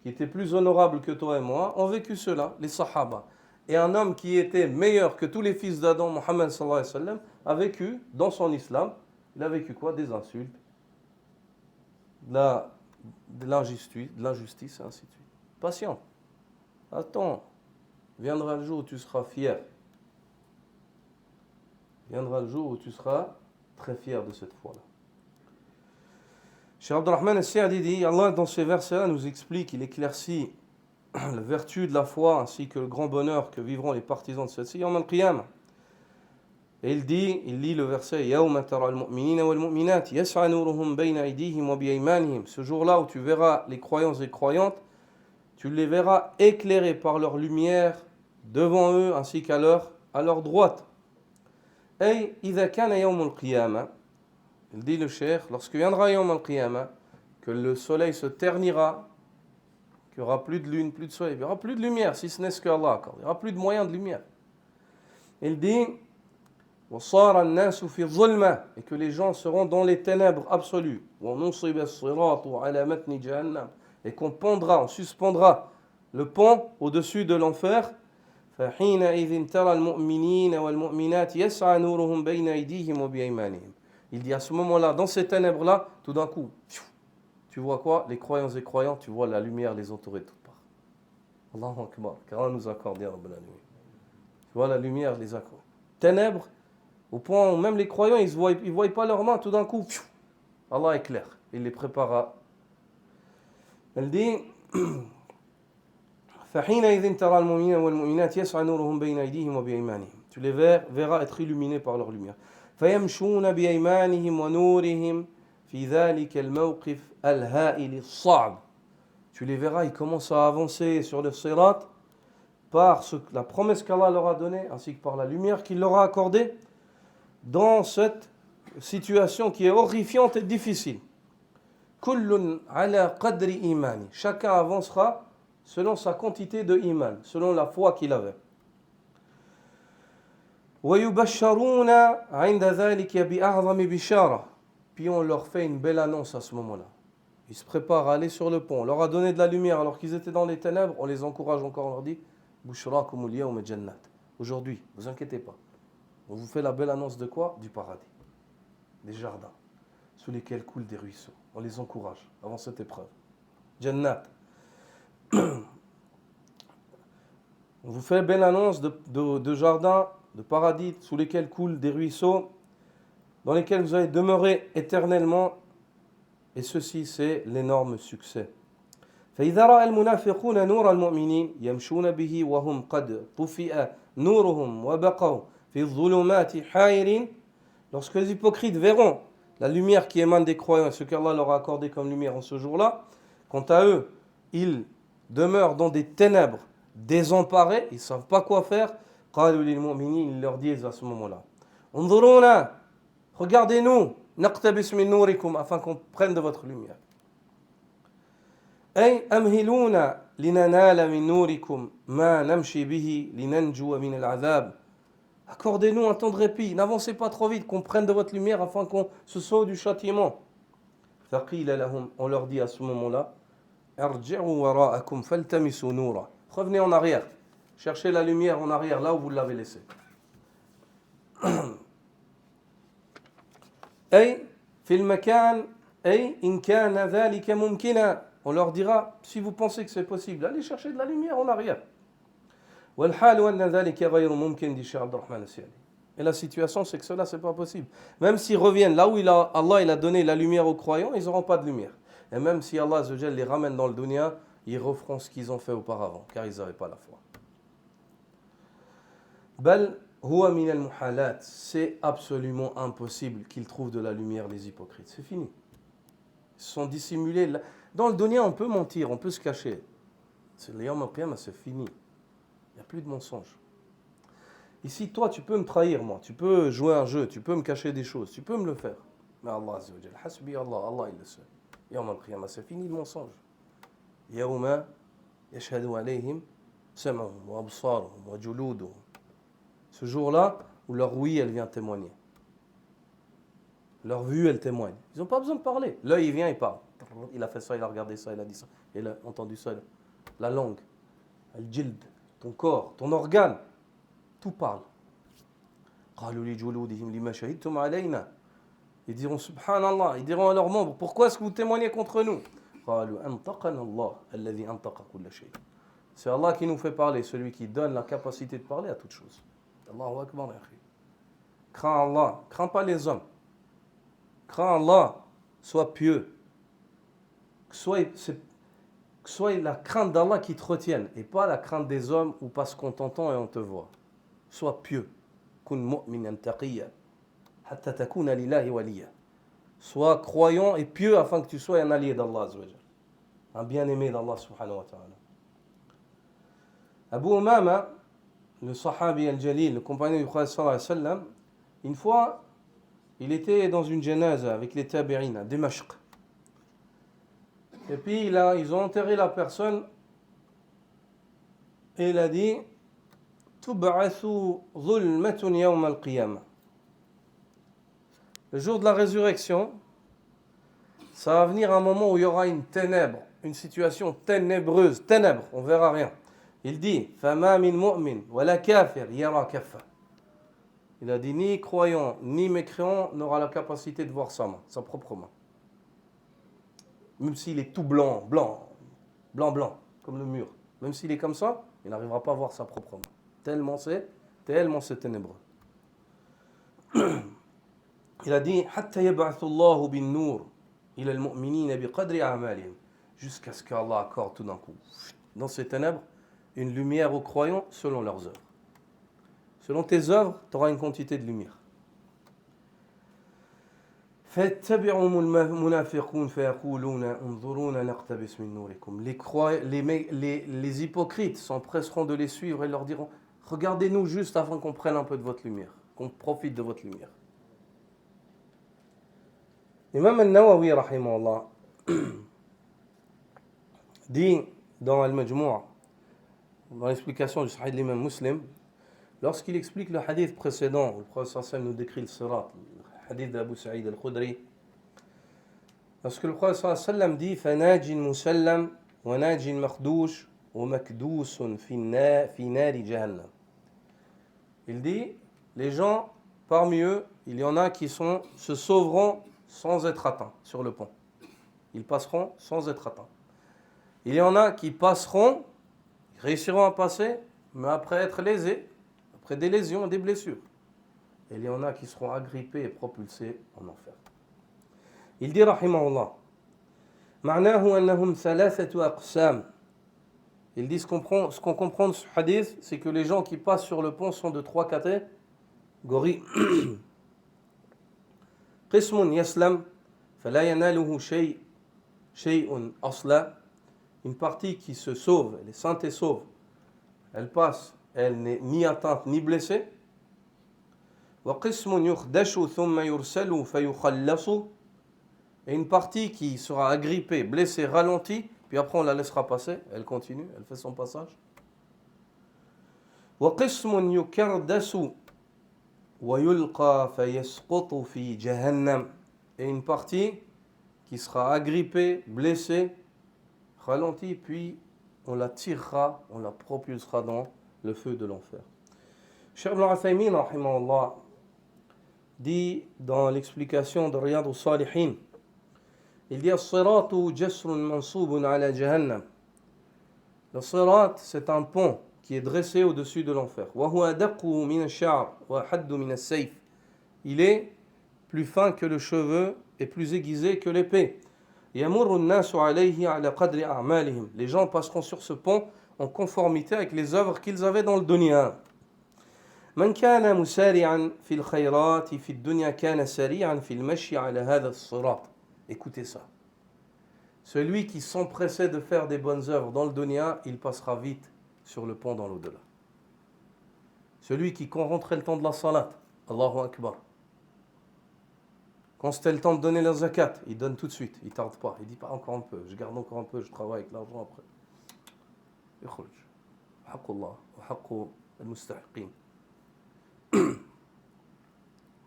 qui étaient plus honorables que toi et moi, ont vécu cela, les sahaba. Et un homme qui était meilleur que tous les fils d'Adam, Mohammed sallallahu alayhi wa sallam, a vécu, dans son islam, il a vécu quoi? Des insultes, de l'injustice, et ainsi de suite. Patient. Attends. Viendra le jour où tu seras fier. Viendra le jour où tu seras très fier de cette foi-là. Cheikh Abdurrahman al-Sa'di dit, Allah dans ces versets-là nous explique, il éclaircit la vertu de la foi ainsi que le grand bonheur que vivront les partisans de celle-ci, Yawm al-Qiyamah. Et il lit le verset, Yawma tara al-mu'minina wal-mu'minat yas'a nuruhum bayna aydihim wa biaymanihim. Ce jour-là où tu verras les croyants et croyantes, tu les verras éclairés par leur lumière devant eux ainsi qu'à leur droite. Et إذا كان يوم القيامة, il dit le cheikh, lorsque viendra Yawm al-Qiyamah, que le soleil se ternira, qu'il n'y aura plus de lune, plus de soleil, il n'y aura plus de lumière, si ce n'est ce que Allah accorde. Il n'y aura plus de moyens de lumière. Il dit وصار الناس في الظلمة, et que les gens seront dans les ténèbres absolues. ونصب الصراط على متن جهنم, et qu'on suspendra le pont au-dessus de l'enfer. فحينئذ ترى المؤمنين والمؤمنات يسعى نورهم بين أيديهم وبأيمانهم. Il dit à ce moment-là, dans ces ténèbres-là, tout d'un coup, tu vois quoi? Les croyants et croyants, tu vois la lumière les entourer de toutes parts. Allahu Akbar, qu'Allah nous accorde, ya Rabbal Alamin. Tu vois la lumière les accorde. Ténèbres, au point où même les croyants, ils ne voient pas leurs mains, tout d'un coup, Allah éclaire, il les prépara. Elle dit فحينئذ ترى المؤمنين والمؤمنات يسعى نورهم بين أيديهم وبأيمانهم. Tu les verras être illuminés par leur lumière. فيمشون بأيمانهم ونورهم في ذلك الموقف الهائل الصعب. Tu les verras, ils commencent à avancer sur le sirat par la promesse qu'Allah leur a donnée, ainsi que par la lumière qu'il leur a accordée, dans cette situation qui est horrifiante et difficile. Kullun ala qadri imani. Chacun avancera selon sa quantité de iman, selon la foi qu'il avait. وَيُبَشَّرُونَ عِنْدَ ذَلِكَ بِأَعْظَمِ بِشَارَةٍ. Puis on leur fait une belle annonce à ce moment-là. Ils se préparent à aller sur le pont. On leur a donné de la lumière alors qu'ils étaient dans les ténèbres. On les encourage encore, on leur dit Bushrakumul yawma jannat. Aujourd'hui, ne vous inquiétez pas. On vous fait la belle annonce de quoi? Du paradis. Des jardins sous lesquels coulent des ruisseaux. On les encourage avant cette épreuve. Jannat. On vous fait la belle annonce de jardins, de paradis sous lesquels coulent des ruisseaux, dans lesquels vous allez demeurer éternellement. Et ceci, c'est l'énorme succès. فإذا رأى المنافقون نور المؤمنين يمشون به وهم قد طفئ نورهم وبقوا في الظلمات حائرين. Lorsque les hypocrites verront la lumière qui émane des croyants et ce qu'Allah leur a accordé comme lumière en ce jour-là, quant à eux, ils demeurent dans des ténèbres désemparés, ils ne savent pas quoi faire. قالوا للمؤمنين, ils leur disent à ce moment-là, انظرونا, regardez-nous, نقتبس من نوركم, afin qu'on prenne de votre lumière. أي أمهلونا لننال من نوركم ما نمشي به لننجو من العذاب. Accordez-nous un temps de répit, n'avancez pas trop vite, qu'on prenne de votre lumière afin qu'on se sauve du châtiment. فقيل لهم, on leur dit à ce moment-là, ارجعوا وراءكم فالتمسوا نورا. Revenez en arrière, cherchez la lumière en arrière, là où vous l'avez laissée. أي في المكان أي إن كان ذلك ممكنا. On leur dira, si vous pensez que c'est possible, allez chercher de la lumière en arrière. والحال أن ذلك غير ممكن, dit Cheikh Abdurrahman As-Siyali. Et la situation, c'est que cela, c'est pas possible. Même s'ils reviennent là où Allah il a donné la lumière aux croyants, ils n'auront pas de lumière. Et même si Allah Azza wa Jalla les ramène dans le dunya, ils referont ce qu'ils ont fait auparavant, car ils n'avaient pas la foi. بل هو من المحالات. C'est absolument impossible qu'ils trouvent de la lumière, les hypocrites. C'est fini. Ils sont dissimulés. Dans le dunya, on peut mentir, on peut se cacher. C'est le Yawm al-Qiyamah, c'est fini. Il n'y a plus de mensonge. Ici, toi, tu peux me trahir, moi. Tu peux jouer un jeu, tu peux me cacher des choses, tu peux me le faire. Mais Allah Azza wa Jalla, hasbi Allah, Allah il le sait. Yawm al-Qiyamah, c'est fini le mensonge. Yawma yashhadu alayhim sam'uhum wa absaruhum wa juluduhum. Ce jour-là où leur oui, elle vient témoigner. Leur vue, elle témoigne. Ils n'ont pas besoin de parler. L'œil, il vient, il parle. Il a fait ça, il a regardé ça, il a dit ça. Il a entendu ça. La langue, al-jild, ton corps, ton organe, tout parle. Ils diront subhanallah, ils diront à leurs membres, pourquoi est-ce que vous témoignez contre nous? C'est Allah qui nous fait parler, celui qui donne la capacité de parler à toute chose. Allahu Akbar. Crains Allah, crains pas les hommes. Crains Allah, sois pieux. Que soit la crainte d'Allah qui te retienne et pas la crainte des hommes ou parce qu'on t'entend et on te voit. Sois pieux. Kun mu'minan taqiyya hatta takuna lillahi waliya. Sois croyant et pieux afin que tu sois un allié d'Allah Azza wa Jalla, un bien-aimé d'Allah subhanahu wa ta'ala. Abu Umama, le sahabi al-Jalil, le compagnon du prophète sallallahu alayhi wa sallam, une fois, il était dans une janaza avec les tabi'in à Dimashq. Et puis ils ont enterré la personne et il a dit Tub'athu dhulmatun yawm al-qiyamah. Le jour de la résurrection, ça va venir un moment où il y aura une ténèbre, une situation ténébreuse, ténèbre, on verra rien. Il dit Fama min mu'min wala kafir yara kaffa. Il a dit ni croyant ni mécréant n'aura la capacité de voir sa main, sa propre main. Même s'il est tout blanc, comme le mur. Même s'il est comme ça, il n'arrivera pas à voir sa propre main. Tellement c'est ténébreux. Il a dit Hatta yab'athu Allahu bin nur ila al-mu'minina bi qadri a'malihim. Jusqu'à ce qu'Allah accorde tout d'un coup, dans ces ténèbres, une lumière aux croyants selon leurs œuvres. Selon tes œuvres, tu auras une quantité de lumière. فَيَتَّبِعُهُمُ الْمُنَافِقُونَ فَيَقُولُونَ انظُرُونَ نَقْتَبِسْ مِنْ نُورِكُمْ. Les hypocrites s'empresseront de les suivre et leur diront: regardez-nous juste afin qu'on prenne un peu de votre lumière, qu'on profite de votre lumière. Imam al-Nawawi rahimahullah dit dans Al-Majmou', dans l'explication du Sahih de l'imam Muslim, lorsqu'il explique le hadith précédent où le prophète sallam nous décrit le sirat, le hadith d'Abu Sa'id al-Khudri, lorsque le prophète sallam dit فَنَاجٍ مُسَلَّمْ وَنَاجٍ مَخْدُوشٍ وَمَكْدُوسٌ فِي نَارِ جَهَنَّمْ. Il dit, les gens, parmi eux, il y en a qui se sauveront sans être atteints sur le pont. Ils passeront sans être atteints. Il y en a qui passeront, réussiront à passer, mais après être lésés, après des lésions, des blessures. Et il y en a qui seront agrippés et propulsés en enfer. Il dit, rahimahullah, معناه أنهم ثلاثة أقسام. Il dit, ce qu'on comprend de ce hadith, c'est que les gens qui passent sur le pont sont de trois catégories. قسم يسلم فلا يناله شيء أصلا. Une partie qui se sauve, elle est sainte et sauve, elle passe, elle n'est ni atteinte ni blessée. وقسم يخدش ثم يرسل فيخلص. Et une partie qui sera agrippée, blessée, ralentie, puis après on la laissera passer, elle continue, elle fait son passage. وقسم يكردس ويلقى فيسقط في جهنم. Et une partie qui sera agrippée, blessée, ralentie, puis on la tirera, on la propulsera dans le feu de l'enfer. Cheikh Ibn Uthaymin rahimahullah dit dans l'explication de Riyad al-Salihin, il dit الصراط جسر منصوب على جهنم. Le sirat, c'est un pont qui est dressé au-dessus de l'enfer. وهو أدق من الشعر وأحد من السيف. Il est plus fin que le cheveu et plus aiguisé que l'épée. يمر الناس عليه على قدر أعمالهم. Les gens passeront sur ce pont en conformité avec les œuvres qu'ils avaient dans le dunya. من كان مسارعا في الخيرات في الدنيا كان سريعا في المشي على هذا الصراط. Écoutez ça. Celui qui s'empressait de faire des bonnes œuvres dans le dunya, il passera vite sur le pont dans l'au-delà. Celui qui, quand rentrait le temps de la salat, Allahu Akbar, quand c'était le temps de donner la zakat, il donne tout de suite, il ne tarde pas, il dit pas encore un peu, je garde encore un peu, je travaille avec l'argent après. يخرج حق الله وحق المستحقين.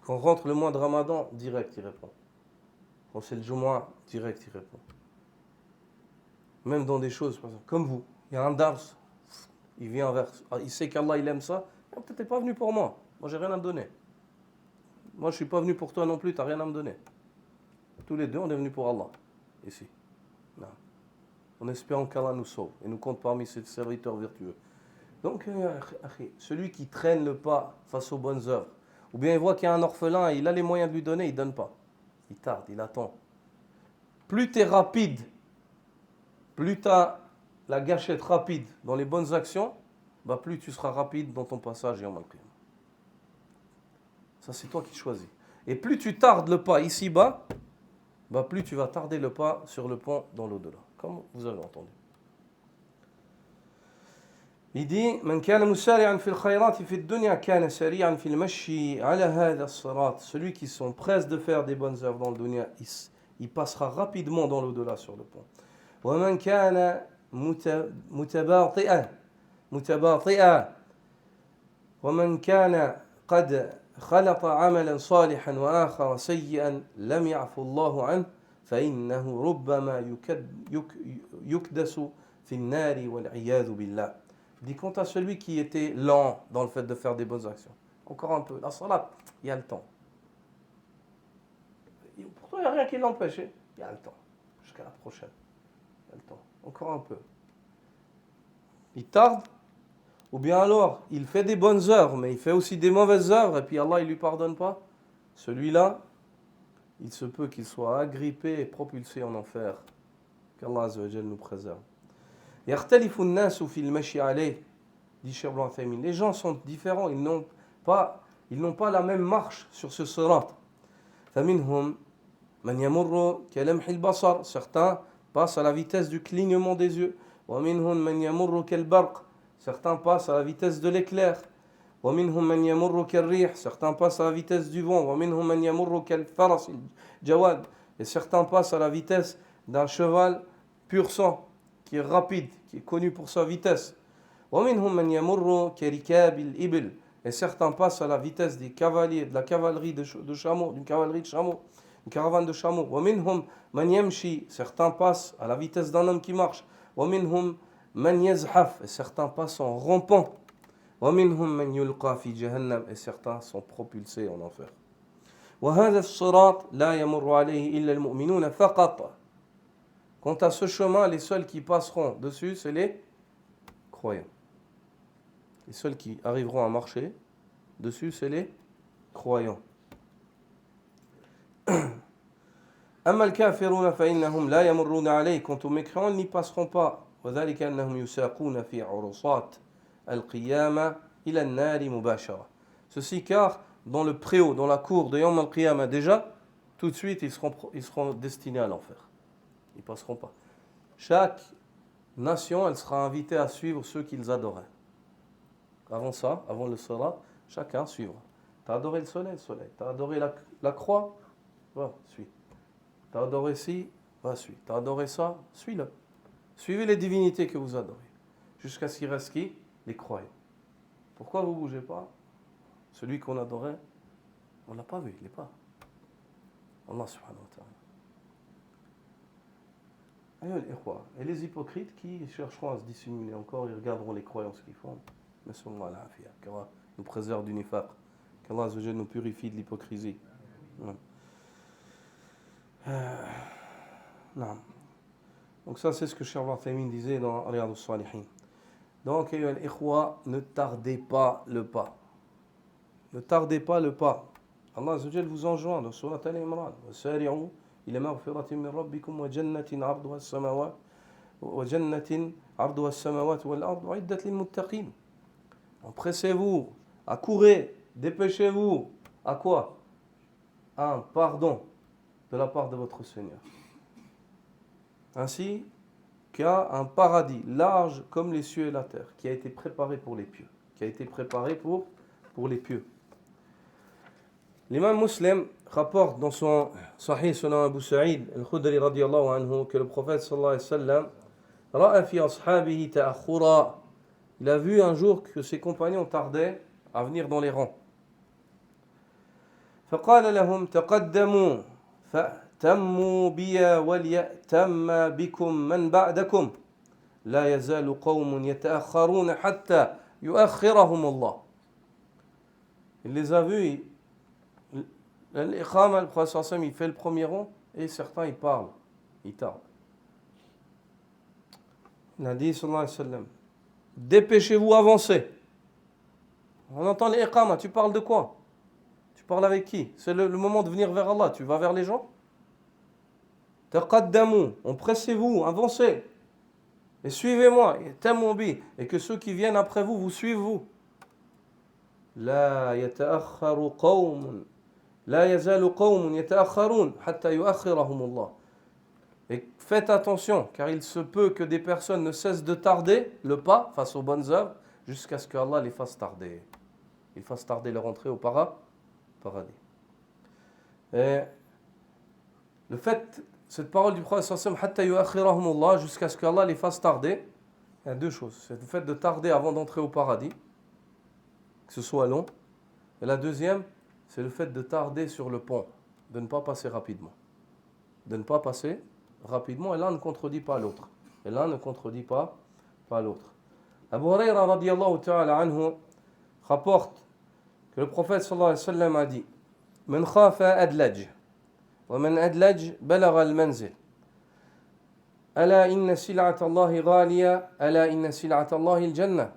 Quand rentre le mois de Ramadan, direct il répond. Quand c'est le Jumu'ah, direct il répond. Même dans des choses, par exemple, comme vous, il y a un dars, il vient vers, il sait qu'Allah il aime ça, peut-être t'es pas venu pour moi, moi j'ai rien à me donner. Moi je suis pas venu pour toi non plus, t'as rien à me donner. Tous les deux on est venus pour Allah, ici. Non. En espérant qu'Allah nous sauve et nous compte parmi ses serviteurs vertueux. Donc, celui qui traîne le pas face aux bonnes œuvres, ou bien il voit qu'il y a un orphelin et il a les moyens de lui donner, il ne donne pas. Il tarde, il attend. Plus tu es rapide, plus tu as la gâchette rapide dans les bonnes actions, bah plus tu seras rapide dans ton passage et en malqiyam. Ça c'est toi qui choisis. Et plus tu tardes le pas ici-bas, bah plus tu vas tarder le pas sur le pont dans l'au-delà. Comme vous avez entendu. Il dit من كان مسارعا في الخيرات في الدنيا كان سريعا في المشي على هذا الصراط. Celui qui s'empresse de faire des bonnes œuvres dans le dunya, il passera rapidement dans l'au-delà sur le pont. ومن كان متباطئا ومن كان قد خلط عملا صالحا وآخر سيئا لم يعفو الله عنه فإنه ربما يكدس في النار والعياذ بالله. Il dit quant à celui qui était lent dans le fait de faire des bonnes actions. Encore un peu. La salat, il y a le temps. Pourtant, il n'y a rien qui l'empêche. Il y a le temps. Jusqu'à la prochaine. Il y a le temps. Encore un peu. Il tarde. Ou bien alors, il fait des bonnes œuvres, mais il fait aussi des mauvaises œuvres, et puis Allah, il ne lui pardonne pas. Celui-là, il se peut qu'il soit agrippé et propulsé en enfer. Qu'Allah Azza wa Jal nous préserve. يختلف الناس في المشي عليه, dit Cheikh Ibn Uthaymin. Les gens sont différents, ils n'ont pas la même marche sur ce sirat. فمنهم من يمر كلمح البصر, certains passent à la vitesse du clignement des yeux. ومنهم من يمر كالبرق, certains passent à la vitesse de l'éclair. ومنهم من يمر كالريح, certains passent à la vitesse du vent. ومنهم من يمر كالفرس الجواد, et certains passent à la vitesse d'un cheval pur sang, qui est rapide, qui est connu pour sa vitesse. ومنهم من يمر كركاب الإبل, et certains passent à la vitesse des cavaliers, de la cavalerie de chameaux, d'une cavalerie de chameaux, une caravane de chameaux. ومنهم من يمشي, certains passent à la vitesse d'un homme qui marche. ومنهم من يزحف, et certains passent en rampant. ومنهم من يلقى في جهنم, et certains sont propulsés en enfer. وهذا الصراط لا يمر عليه إلا المؤمنون فقط. Quant à ce chemin, les seuls qui passeront dessus, c'est les croyants. Les seuls qui arriveront à marcher dessus, c'est les croyants. أما الكافرون فإنهم لا يمرون عليه. Quant aux mécréants, ils n'y passeront pas. وذلك أنهم يساقون في عرصات القيامة إلى النار مباشرة. Ceci car dans le préau, dans la cour de Yawm al-Qiyamah, déjà, tout de suite, ils seront destinés à l'enfer. Ils ne passeront pas. Chaque nation, elle sera invitée à suivre ceux qu'ils adoraient. Avant ça, avant le Sirat, chacun suivra. Tu as adoré le soleil, tu as adoré la croix, va, suis. Tu as adoré ci, va, suis. Tu as adoré ça, suis-le. Suivez les divinités que vous adorez. Jusqu'à ce qu'il reste qui? Les croyants. Pourquoi vous ne bougez pas? Celui qu'on adorait, on ne l'a pas vu, il n'est pas. Allah subhanahu wa ta'ala. Et les hypocrites qui chercheront à se dissimuler encore, ils regarderont les croyants ce qu'ils font. Mais sallallahu alayhi wa sallam, qu'Allah nous préserve du nifaq, qu'Allah nous purifie de l'hypocrisie. Non. Donc ça c'est ce que Cheikh Al-Uthaymin disait dans Riyad al-Salihin. Donc ne tardez pas le pas. Ne tardez pas le pas. Allah vous enjoint dans Surat Al-Imran. Wasari'u ila maghfiratin min rabbikum wa jannatin 'arduha as-samawati wa jannatin 'arduha as-samawati wal ardu 'iddat lil muttaqin. Empressez-vous, accourez, dépêchez-vous. À quoi? À un pardon de la part de votre Seigneur. Ainsi qu'à un paradis large comme les cieux et la terre, qui a été préparé pour les pieux. Qui a été préparé pour les pieux. L'imam Muslim rapporte dans son Sahih selon Abu Sa'id al-Khudri radiyallahu anhu que le prophète sallallahu alayhi wa sallam ra'a fi ashabihi ta'akhura. Il a vu un jour que ses compagnons tardaient à venir dans les rangs. فقال لهم تقدموا فأتموا بي وليأتم بكم من بعدكم لا يزال قوم يتأخرون حتى يؤخرهم الله. Il les a vus, l'iqama, le prophète sallam, il fait le premier rang et certains ils parlent, ils tardent. Il a dit sallallahu alayhi wa sallam, dépêchez-vous, avancez. On entend l'iqama, tu parles de quoi? Tu parles avec qui? C'est le moment de venir vers Allah, tu vas vers les gens? Taqaddamu, empressez-vous, avancez. Et suivez-moi, et que ceux qui viennent après vous, vous suivent vous. La yata'akharu qawmun, la yazalu qawmun yata'akharun hatta yu'akhirahum Allah. Et faites attention, car il se peut que des personnes ne cessent de tarder le pas face aux bonnes œuvres jusqu'à ce que Allah les fasse tarder. Il fasse tarder leur entrée au paradis. Et le fait, cette parole du prophète sallallahu alayhi wa sallam, jusqu'à ce qu'Allah les fasse tarder, il y a deux choses. C'est le fait de tarder avant d'entrer au paradis, que ce soit long. Et la deuxième, c'est le fait de tarder sur le pont, de ne pas passer rapidement. De ne pas passer rapidement, et l'un ne contredit pas l'autre. Abu Hurayra radiyallahu ta'ala anhu rapporte que le prophète sallallahu alayhi wa sallam a dit Man khafa adlaj, wa man adlaj balagha al-manzil. Ala inna sil'ata Allahi ghaliya, ala inna sil'ata Allahi al-jannah.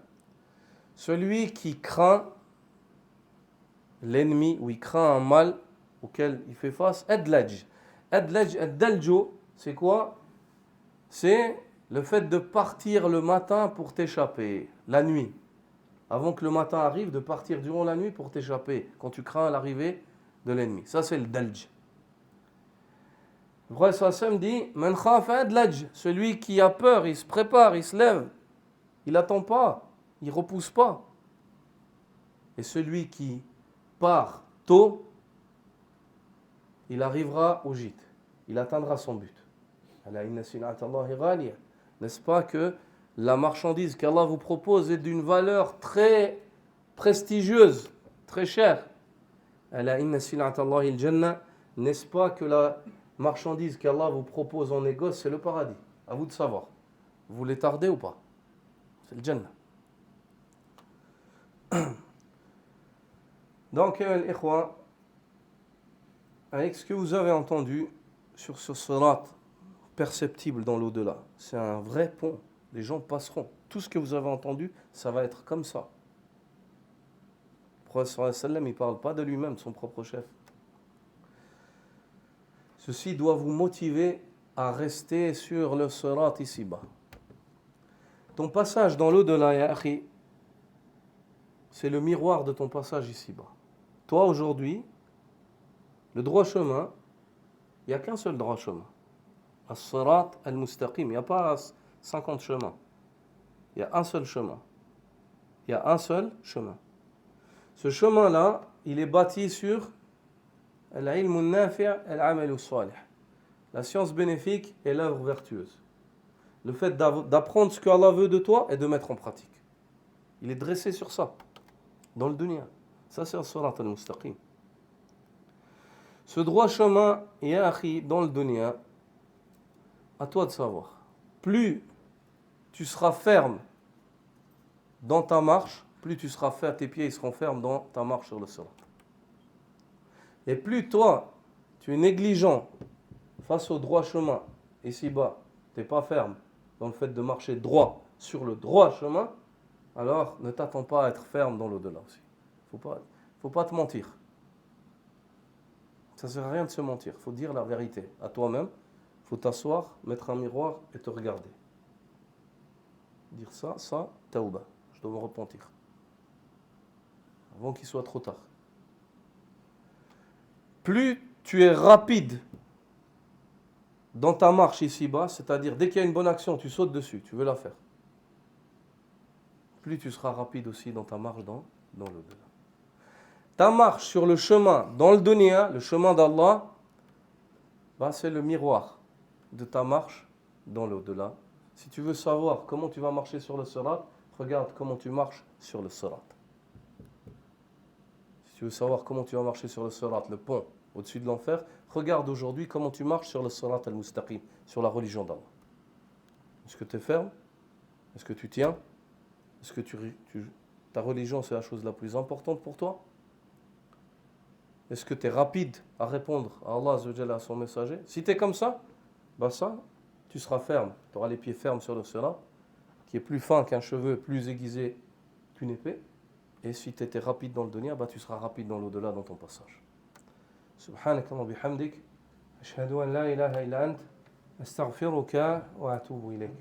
Celui qui craint l'ennemi, ou il craint un mal auquel il fait face, adlaj. Adlaj, ad-daljo, c'est quoi? C'est le fait de partir le matin pour t'échapper, la nuit. Avant que le matin arrive, de partir durant la nuit pour t'échapper, quand tu crains l'arrivée de l'ennemi. Ça, c'est le dalj. Le prophète sallam dit Man khafa adlaj, celui qui a peur, il se prépare, il se lève, il n'attend pas, il ne repousse pas. Et celui qui part tôt, il arrivera au gîte, il atteindra son but. N'est-ce pas que la marchandise qu'Allah vous propose est d'une valeur très prestigieuse, très chère. N'est-ce pas que la marchandise qu'Allah vous propose en négoce, c'est le paradis? À vous de savoir. Vous voulez tarder ou pas? C'est le Jannah. Donc, avec ce que vous avez entendu sur ce sirat perceptible dans l'au-delà, c'est un vrai pont. Les gens passeront. Tout ce que vous avez entendu, ça va être comme ça. Le prophète sallam, il ne parle pas de lui-même, de son propre chef. Ceci doit vous motiver à rester sur le sirat ici-bas. Ton passage dans l'au-delà, ya akhi, c'est le miroir de ton passage ici-bas. Toi, aujourd'hui, le droit chemin, il n'y a qu'un seul droit chemin. As-sirat al-mustaqim. Il n'y a pas 50 chemins. Il y a un seul chemin. Il y a un seul chemin. Ce chemin-là, il est bâti sur al-ilm al-nafi' al-amal al-salih. La science bénéfique et l'œuvre vertueuse. Le fait d'apprendre ce que Allah veut de toi et de mettre en pratique. Il est dressé sur ça, dans le dunya. Ça, c'est as-sirat al-mustaqim. Ce droit chemin, ya akhi, dans le dunya, à toi de savoir. Plus tu seras ferme dans ta marche, plus tu seras ferme, tes pieds ils seront fermes dans ta marche sur le sirat. Et plus toi, tu es négligent face au droit chemin, ici-bas, tu n'es pas ferme dans le fait de marcher droit sur le droit chemin, alors ne t'attends pas à être ferme dans l'au-delà aussi. Faut pas te mentir. Ça ne sert à rien de se mentir. Il faut dire la vérité à toi-même. Il faut t'asseoir, mettre un miroir et te regarder. Dire ça, tauba. Je dois me repentir. Avant qu'il soit trop tard. Plus tu es rapide dans ta marche ici-bas, c'est-à-dire dès qu'il y a une bonne action, tu sautes dessus, tu veux la faire. Plus tu seras rapide aussi dans ta marche dans l'au-delà. Ta marche sur le chemin dans le dunya, le chemin d'Allah, c'est le miroir de ta marche dans l'au-delà. Si tu veux savoir comment tu vas marcher sur le sirat, regarde comment tu marches sur le sirat. Si tu veux savoir comment tu vas marcher sur le sirat, le pont au-dessus de l'enfer, regarde aujourd'hui comment tu marches sur le sirat al-mustaqim, sur la religion d'Allah. Est-ce que tu es ferme? Est-ce que tu tiens? Est-ce que ta religion c'est la chose la plus importante pour toi? Est-ce que tu es rapide à répondre à Allah Azza wa Jalla, à son messager? Si tu es comme ça, tu seras ferme. Tu auras les pieds fermes sur le sirat, qui est plus fin qu'un cheveu, plus aiguisé qu'une épée. Et si tu étais rapide dans le dunya, tu seras rapide dans l'au-delà dans ton passage. Subhanakallah bihamdik, ashhadu an la ilaha illa ant, astaghfiruka wa atubu ilayk.